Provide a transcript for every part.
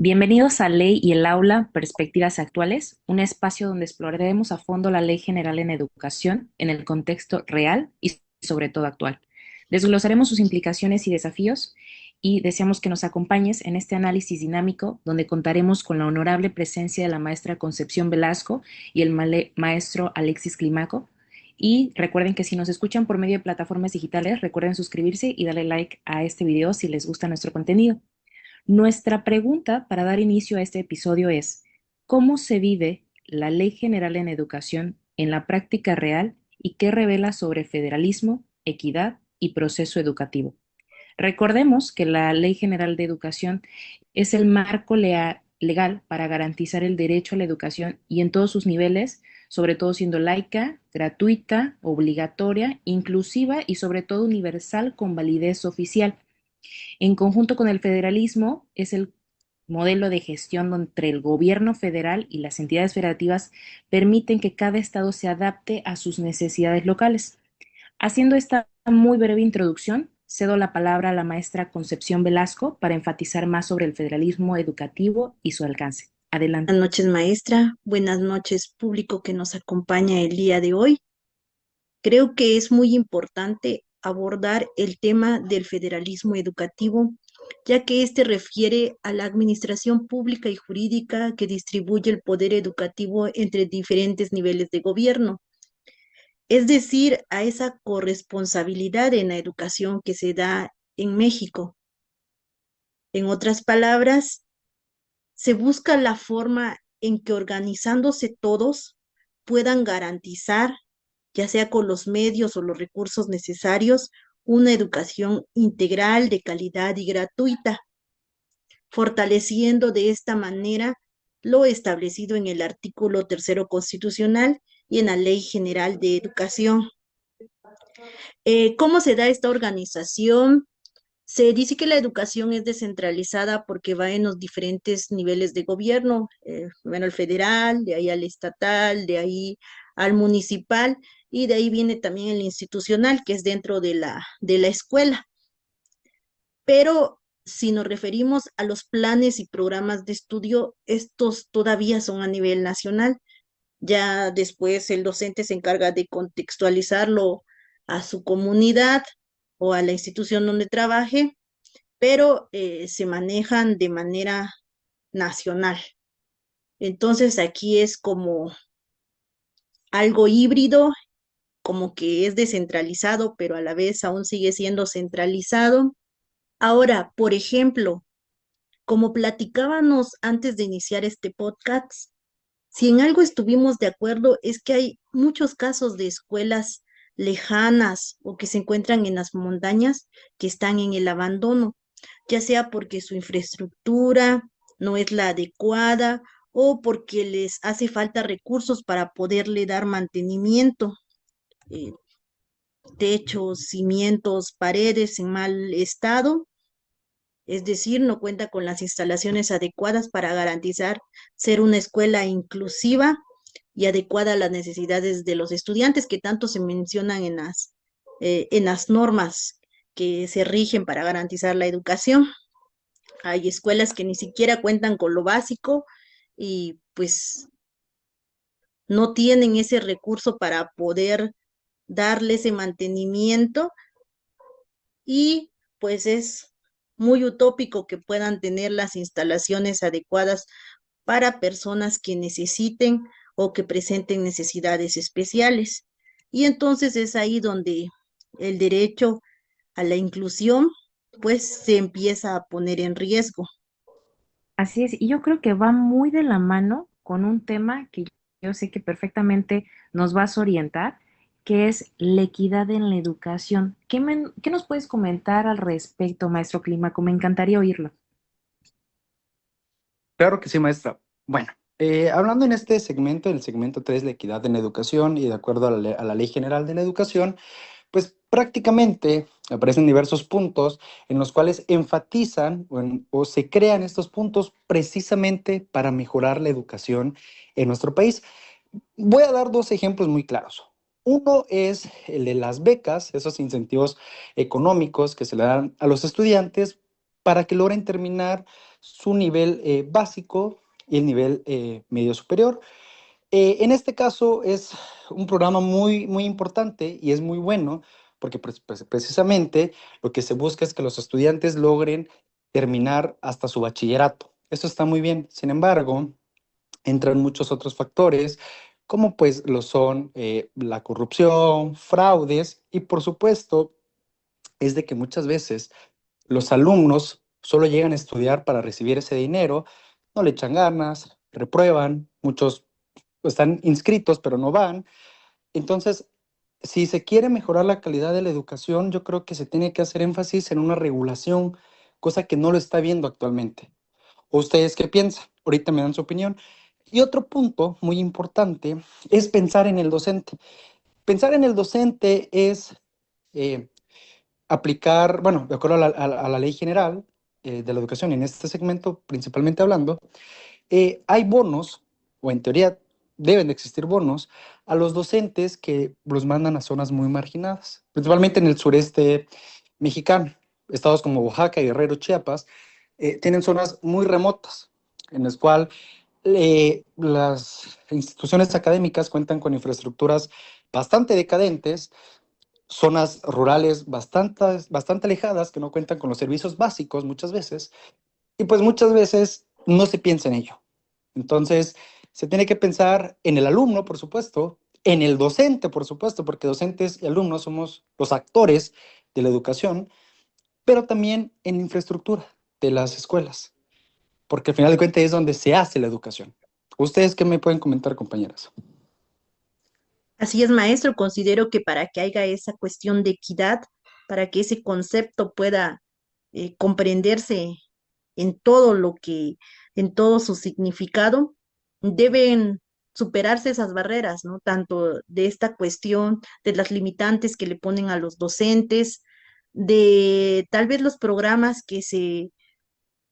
Bienvenidos a Ley y el Aula, Perspectivas Actuales, un espacio donde exploraremos a fondo la Ley General en Educación en el contexto real y sobre todo actual. Desglosaremos sus implicaciones y desafíos y deseamos que nos acompañes en este análisis dinámico donde contaremos con la honorable presencia de la maestra Concepción Velasco y el maestro Alexis Climaco. Y recuerden que si nos escuchan por medio de plataformas digitales, recuerden suscribirse y darle like a este video si les gusta nuestro contenido. Nuestra pregunta para dar inicio a este episodio es: ¿cómo se vive la Ley General en Educación en la práctica real y qué revela sobre federalismo, equidad y proceso educativo? Recordemos que la Ley General de Educación es el marco legal para garantizar el derecho a la educación y en todos sus niveles, sobre todo siendo laica, gratuita, obligatoria, inclusiva y sobre todo universal con validez oficial. En conjunto con el federalismo, es el modelo de gestión entre el gobierno federal y las entidades federativas permiten que cada estado se adapte a sus necesidades locales. Haciendo esta muy breve introducción, cedo la palabra a la maestra Concepción Velasco para enfatizar más sobre el federalismo educativo y su alcance. Adelante. Buenas noches, maestra. Buenas noches, público que nos acompaña el día de hoy. Creo que es muy importante abordar el tema del federalismo educativo, ya que este refiere a la administración pública y jurídica que distribuye el poder educativo entre diferentes niveles de gobierno, es decir, a esa corresponsabilidad en la educación que se da en México. En otras palabras, se busca la forma en que organizándose todos puedan garantizar, ya sea con los medios o los recursos necesarios, una educación integral de calidad y gratuita, fortaleciendo de esta manera lo establecido en el artículo tercero constitucional y en la Ley General de Educación. ¿Cómo se da esta organización? Se dice que la educación es descentralizada porque va en los diferentes niveles de gobierno, primero el federal, de ahí al estatal, de ahí al municipal y de ahí viene también el institucional, que es dentro de la escuela. Pero si nos referimos a los planes y programas de estudio, estos todavía son a nivel nacional. Ya después el docente se encarga de contextualizarlo a su comunidad o a la institución donde trabaje, pero se manejan de manera nacional. Entonces aquí es como algo híbrido, como que es descentralizado, pero a la vez aún sigue siendo centralizado. Ahora, por ejemplo, como platicábamos antes de iniciar este podcast, si en algo estuvimos de acuerdo es que hay muchos casos de escuelas lejanas o que se encuentran en las montañas que están en el abandono, ya sea porque su infraestructura no es la adecuada o porque les hace falta recursos para poderle dar mantenimiento, eh, techos, cimientos, paredes en mal estado, es decir, no cuenta con las instalaciones adecuadas para garantizar ser una escuela inclusiva y adecuada a las necesidades de los estudiantes que tanto se mencionan en las normas que se rigen para garantizar la educación. Hay escuelas que ni siquiera cuentan con lo básico y pues no tienen ese recurso para poder darle ese mantenimiento y pues es muy utópico que puedan tener las instalaciones adecuadas para personas que necesiten o que presenten necesidades especiales. Y entonces es ahí donde el derecho a la inclusión pues se empieza a poner en riesgo. Así es, y yo creo que va muy de la mano con un tema que yo sé que perfectamente nos vas a orientar, que es la equidad en la educación. ¿Qué nos puedes comentar al respecto, maestro Clímaco? Me encantaría oírlo. Claro que sí, maestra. Bueno, hablando en este segmento, el segmento 3, la equidad en la educación, y de acuerdo a a la Ley General de la Educación, pues prácticamente aparecen diversos puntos en los cuales enfatizan o se crean estos puntos precisamente para mejorar la educación en nuestro país. Voy a dar dos ejemplos muy claros. Uno es el de las becas, esos incentivos económicos que se le dan a los estudiantes para que logren terminar su nivel básico y el nivel medio superior. En este caso es un programa muy importante y es muy bueno porque precisamente lo que se busca es que los estudiantes logren terminar hasta su bachillerato. Eso está muy bien. Sin embargo, entran muchos otros factores, como pues lo son la corrupción, fraudes y por supuesto es de que muchas veces los alumnos solo llegan a estudiar para recibir ese dinero, no le echan ganas, reprueban, muchos están inscritos pero no van. Entonces, si se quiere mejorar la calidad de la educación, yo creo que se tiene que hacer énfasis en una regulación, cosa que no lo está viendo actualmente. ¿Ustedes qué piensan? Ahorita me dan su opinión. Y otro punto muy importante es pensar en el docente. Pensar en el docente es eh, aplicar, bueno, de acuerdo a la ley general de la educación, en este segmento principalmente hablando, hay bonos, o en teoría deben de existir bonos, a los docentes que los mandan a zonas muy marginadas, principalmente en el sureste mexicano. Estados como Oaxaca, Guerrero, Chiapas, tienen zonas muy remotas, en las cuales las instituciones académicas cuentan con infraestructuras bastante decadentes, zonas rurales bastante alejadas que no cuentan con los servicios básicos muchas veces, y pues muchas veces no se piensa en ello. Entonces, se tiene que pensar en el alumno, por supuesto, en el docente, por supuesto, porque docentes y alumnos somos los actores de la educación, pero también en la infraestructura de las escuelas, porque al final de cuentas es donde se hace la educación. ¿Ustedes qué me pueden comentar, compañeras? Así es, maestro. Considero que para que haya esa cuestión de equidad, para que ese concepto pueda comprenderse en todo lo que, en todo su significado, deben superarse esas barreras, ¿no? Tanto de esta cuestión de las limitantes que le ponen a los docentes, de tal vez los programas que se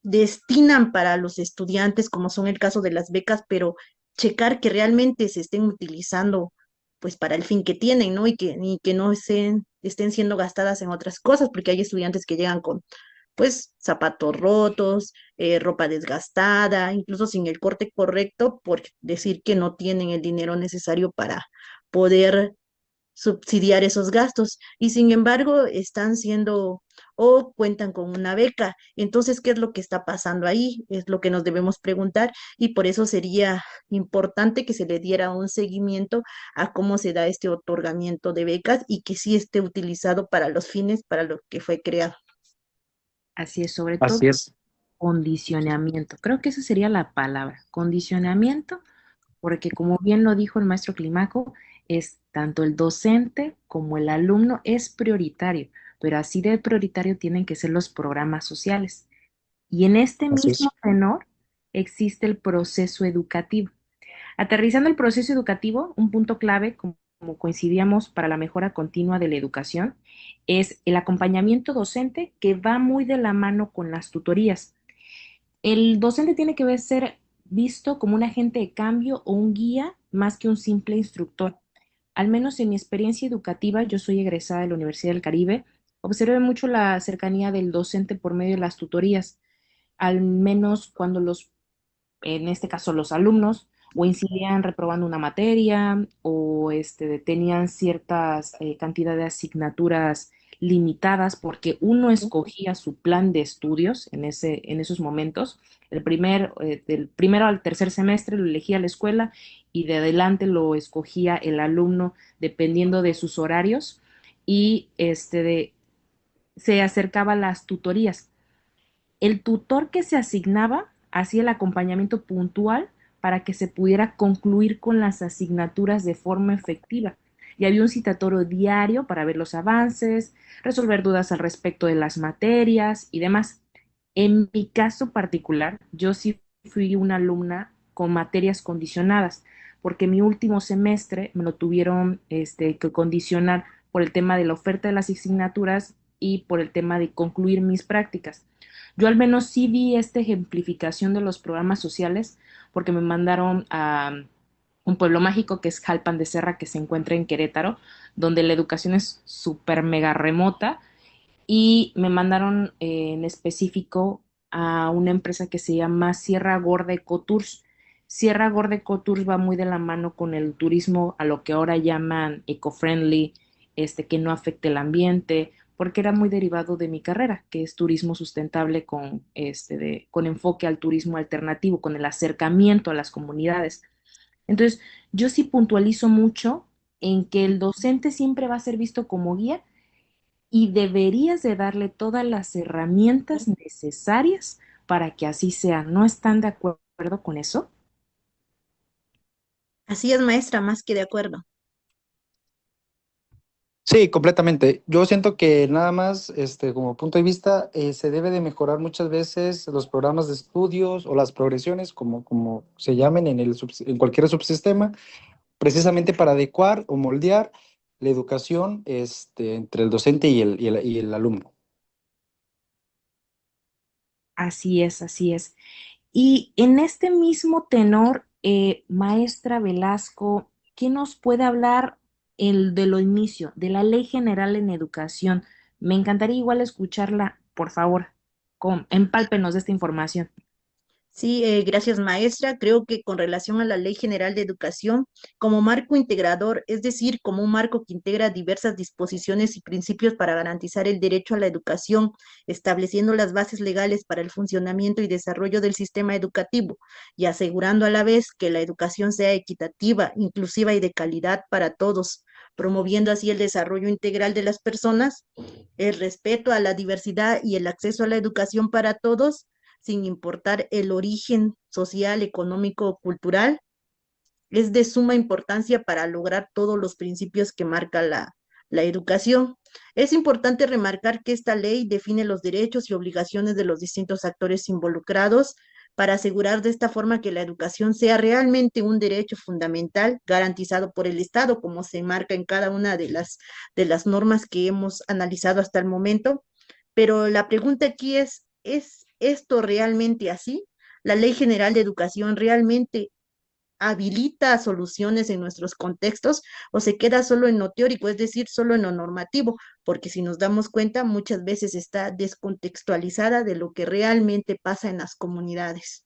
destinan para los estudiantes, como son el caso de las becas, pero checar que realmente se estén utilizando pues para el fin que tienen, ¿no? Y que no estén siendo gastadas en otras cosas, porque hay estudiantes que llegan con pues zapatos rotos, ropa desgastada, incluso sin el corte correcto, por decir que no tienen el dinero necesario para poder subsidiar esos gastos y sin embargo están siendo o cuentan con una beca. Entonces, ¿qué es lo que está pasando ahí? Es lo que nos debemos preguntar y por eso sería importante que se le diera un seguimiento a cómo se da este otorgamiento de becas y que sí esté utilizado para los fines para los que fue creado. Así es, sobre todo Así es. condicionamiento. Creo que esa sería la palabra, condicionamiento, porque como bien lo dijo el maestro Climaco, es tanto el docente como el alumno es prioritario, pero así de prioritario tienen que ser los programas sociales. Y en este Así mismo es. tenor existe el proceso educativo. Aterrizando el proceso educativo, un punto clave, como coincidíamos para la mejora continua de la educación, es el acompañamiento docente que va muy de la mano con las tutorías. El docente tiene que ser visto como un agente de cambio o un guía más que un simple instructor. Al menos en mi experiencia educativa, yo soy egresada de la Universidad del Caribe, observé mucho la cercanía del docente por medio de las tutorías, al menos cuando en este caso los alumnos, o incidían reprobando una materia o tenían ciertas cantidad de asignaturas limitadas porque uno escogía su plan de estudios en esos momentos. Del primero al tercer semestre lo elegía la escuela y de adelante lo escogía el alumno dependiendo de sus horarios y se acercaba a las tutorías. El tutor que se asignaba hacía el acompañamiento puntual para que se pudiera concluir con las asignaturas de forma efectiva. Y había un citatorio diario para ver los avances, resolver dudas al respecto de las materias y demás. En mi caso particular, yo sí fui una alumna con materias condicionadas, porque mi último semestre me lo tuvieron que condicionar por el tema de la oferta de las asignaturas y por el tema de concluir mis prácticas. Yo al menos sí vi esta ejemplificación de los programas sociales porque me mandaron a un pueblo mágico que es Jalpan de Serra, que se encuentra en Querétaro, donde la educación es súper mega remota y me mandaron en específico a una empresa que se llama Sierra Gorda Ecotours. Sierra Gorda Ecotours va muy de la mano con el turismo a lo que ahora llaman eco-friendly, que no afecte el ambiente, porque era muy derivado de mi carrera, que es turismo sustentable con enfoque al turismo alternativo, con el acercamiento a las comunidades. Entonces, yo sí puntualizo mucho en que el docente siempre va a ser visto como guía y deberías de darle todas las herramientas necesarias para que así sea. ¿No están de acuerdo con eso? Así es, maestra, más que de acuerdo. Sí, completamente. Yo siento que nada más, como punto de vista, se debe de mejorar muchas veces los programas de estudios o las progresiones, como se llamen en cualquier subsistema, precisamente para adecuar o moldear la educación, entre el docente y el alumno. Así es, así es. Y en este mismo tenor, maestra Velasco, ¿qué nos puede hablar de lo inicio, de la Ley General en Educación? Me encantaría igual escucharla, por favor. Empálpenos de esta información. Sí, gracias, maestra. Creo que con relación a la Ley General de Educación, como marco integrador, es decir, como un marco que integra diversas disposiciones y principios para garantizar el derecho a la educación, estableciendo las bases legales para el funcionamiento y desarrollo del sistema educativo y asegurando a la vez que la educación sea equitativa, inclusiva y de calidad para todos, promoviendo así el desarrollo integral de las personas, el respeto a la diversidad y el acceso a la educación para todos sin importar el origen social, económico o cultural, es de suma importancia para lograr todos los principios que marca la educación. Es importante remarcar que esta ley define los derechos y obligaciones de los distintos actores involucrados para asegurar de esta forma que la educación sea realmente un derecho fundamental garantizado por el Estado, como se marca en cada una de las normas que hemos analizado hasta el momento. Pero la pregunta aquí ¿es esto realmente así? ¿La Ley General de Educación realmente habilita soluciones en nuestros contextos o se queda solo en lo teórico, es decir, solo en lo normativo? Porque si nos damos cuenta, muchas veces está descontextualizada de lo que realmente pasa en las comunidades.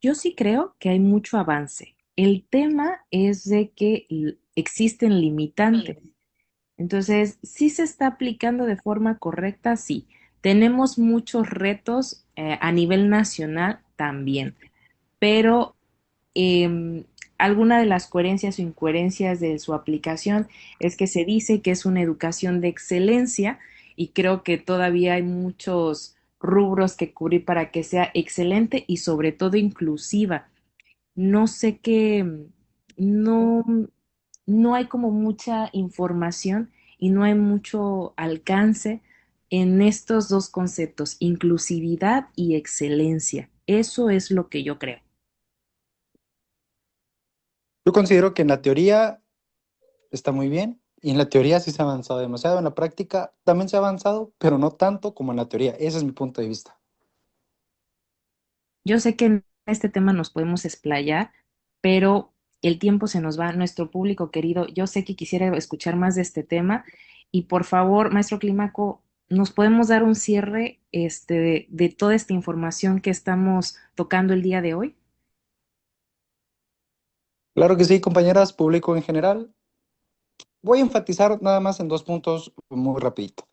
Yo sí creo que hay mucho avance. El tema es de que existen limitantes. Entonces, sí se está aplicando de forma correcta, sí. Tenemos muchos retos a nivel nacional también, pero eh, alguna de las coherencias o incoherencias de su aplicación es que se dice que es una educación de excelencia y creo que todavía hay muchos rubros que cubrir para que sea excelente y sobre todo inclusiva. No sé qué, no, no hay como mucha información y no hay mucho alcance en estos dos conceptos, inclusividad y excelencia. Eso es lo que yo creo. Yo considero que en la teoría está muy bien, y en la teoría sí se ha avanzado demasiado, en la práctica también se ha avanzado, pero no tanto como en la teoría. Ese es mi punto de vista. Yo sé que en este tema nos podemos explayar, pero el tiempo se nos va. Nuestro público querido, yo sé que quisiera escuchar más de este tema y por favor, maestro Clímaco, ¿nos podemos dar un cierre de toda esta información que estamos tocando el día de hoy? Claro que sí, compañeras, público en general. Voy a enfatizar nada más en dos puntos muy rapidito.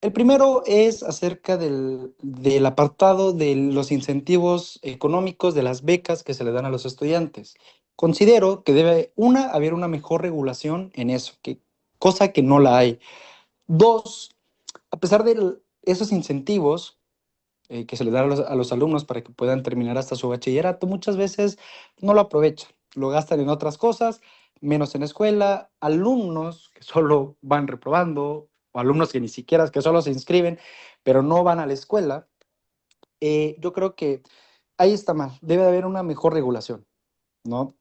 El primero es acerca del apartado de los incentivos económicos de las becas que se le dan a los estudiantes. Considero que debe, haber una mejor regulación en eso, cosa que no la hay. Dos, a pesar de esos incentivos que se les da a los alumnos para que puedan terminar hasta su bachillerato, muchas veces no lo aprovechan, lo gastan en otras cosas, menos en escuela, alumnos que solo van reprobando, o alumnos que ni siquiera, que solo se inscriben, pero no van a la escuela. Yo creo que ahí está mal, debe de haber una mejor regulación, ¿no?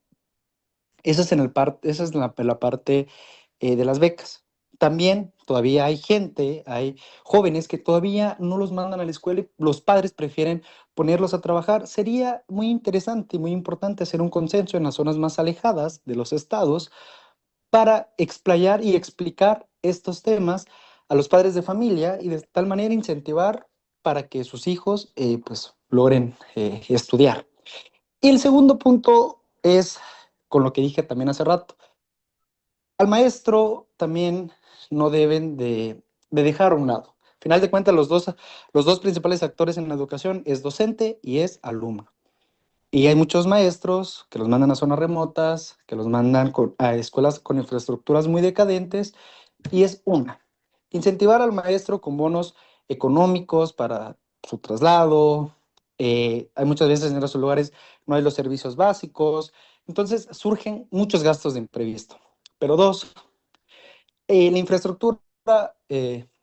Esa es la parte de las becas. También todavía hay gente, hay jóvenes que todavía no los mandan a la escuela y los padres prefieren ponerlos a trabajar. Sería muy interesante y muy importante hacer un consenso en las zonas más alejadas de los estados para explayar y explicar estos temas a los padres de familia y de tal manera incentivar para que sus hijos pues logren estudiar. Y el segundo punto es con lo que dije también hace rato. Al maestro también no deben de dejar a un lado. Al final de cuentas, los dos principales actores en la educación es docente y es alumno. Y hay muchos maestros que los mandan a zonas remotas, que los mandan a escuelas con infraestructuras muy decadentes, y es una. Incentivar al maestro con bonos económicos para su traslado. Hay muchas veces en esos lugares no hay los servicios básicos, entonces surgen muchos gastos de imprevisto. Pero dos, la infraestructura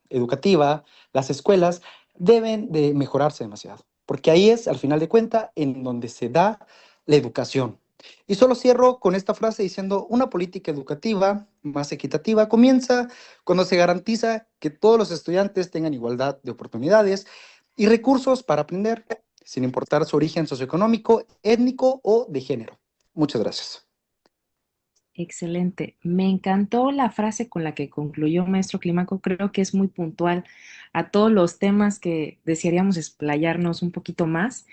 educativa, las escuelas, deben de mejorarse demasiado, porque ahí es, al final de cuentas, en donde se da la educación. Y solo cierro con esta frase diciendo, una política educativa más equitativa comienza cuando se garantiza que todos los estudiantes tengan igualdad de oportunidades y recursos para aprender, sin importar su origen socioeconómico, étnico o de género. Muchas gracias. Excelente. Me encantó la frase con la que concluyó Maestro Clímaco. Creo que es muy puntual a todos los temas que desearíamos explayarnos un poquito más.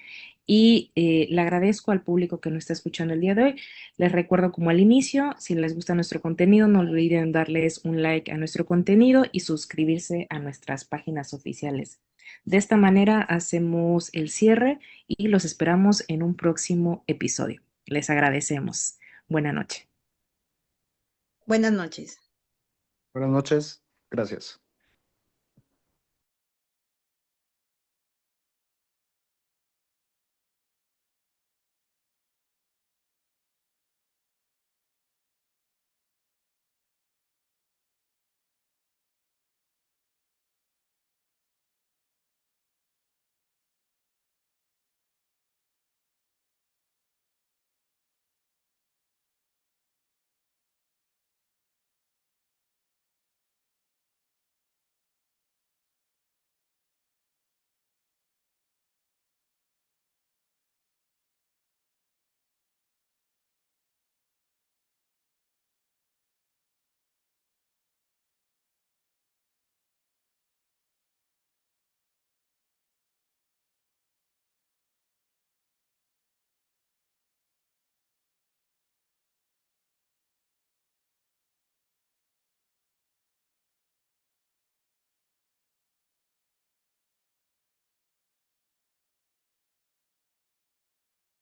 Y le agradezco al público que nos está escuchando el día de hoy. Les recuerdo como al inicio, si les gusta nuestro contenido, no olviden darles un like a nuestro contenido y suscribirse a nuestras páginas oficiales. De esta manera hacemos el cierre y los esperamos en un próximo episodio. Les agradecemos. Buenas noches. Buenas noches. Buenas noches. Gracias.